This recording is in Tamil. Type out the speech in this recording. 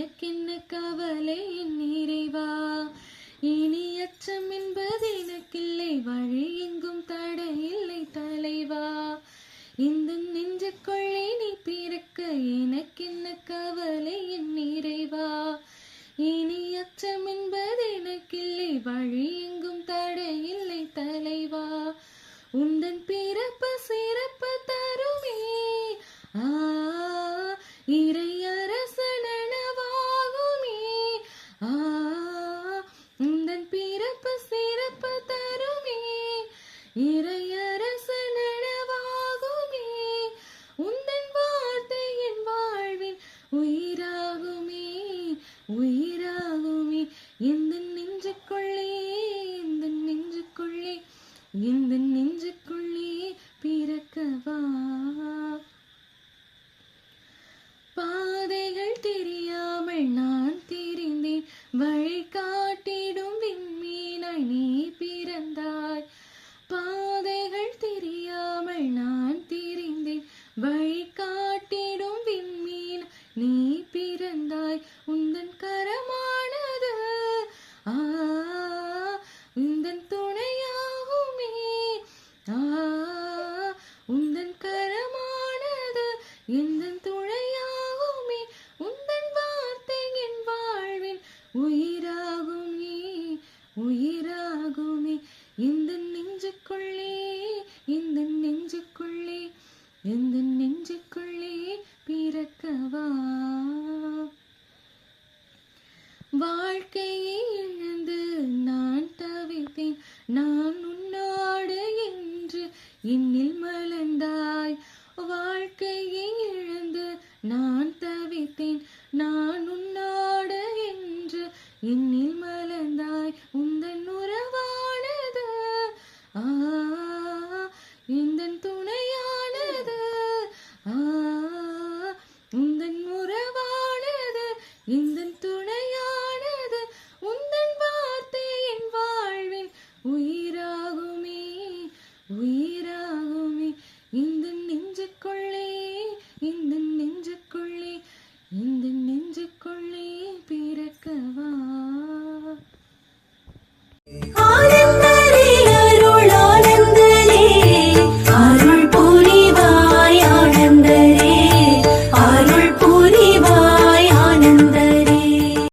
எனக்கென்ன கவலை என் நிறைவா. இனி அச்சம் என்பது எனக்கில்லை, வழி எங்கும் தடையில்லை தலைவா. இந்த நெஞ்சுக்குள்ளே நீ பிறக்க எனக்கென்ன கவலை என் நிறைவா. இனி அச்சம் என்பது எனக்கில்லை, வழி எங்கும் தடையில்லை தலைவா. உந்தன் பிறப்பு சிறப்பு தருமே இறை அரசு நனவாகுமே. உந்தன் பிறப்பு சிறப்பு தருமே இறை அரசு நனவாகுமே. உந்தன் வார்த்தை என் வாழ்வின் உயிராகுமே உயிராகுமே. எந்த நெஞ்சுக்குள்ளே எந்த நெஞ்சுக்குள்ளே எந்த நெஞ்சுக்குள்ளே பிறக்கவா. பாதைகள் தெரியாமல் நான் திரிந்தேன், வழி காட்டிடும் விண்மீனாய் நீ பிறந்தாய். பாதைகள் தெரியாமல் நான் திரிந்தேன், வழி காட்டிடும் விண்மீன் நீ பிறந்தாய். உந்தன் கரமானது உந்தன் துணையாகுமே. உந்தன் கரமானது எந்தன் துணையாகுமே. உந்தன் வார்த்தை என் வாழ்வின் உயிராகுமே உயிராகுமே. இந்த நெஞ்சுக்குள்ளே இந்த நெஞ்சுக்குள்ளே எந்த நெஞ்சுக்குள்ளே பிறக்கவா. வாழ்க்கையை இழந்து நான் தவித்தேன், நான் உன்னோடு என்று என்னில் மலர்ந்தாய். வாழ்க்கையை இழந்து நான் தவித்தேன், நான் உன்னோடு என்று என்னில் மலர்ந்தாய். உந்தன் உறவானது எந்தன் துணையானது. உந்தன் உறவானது எந்தன்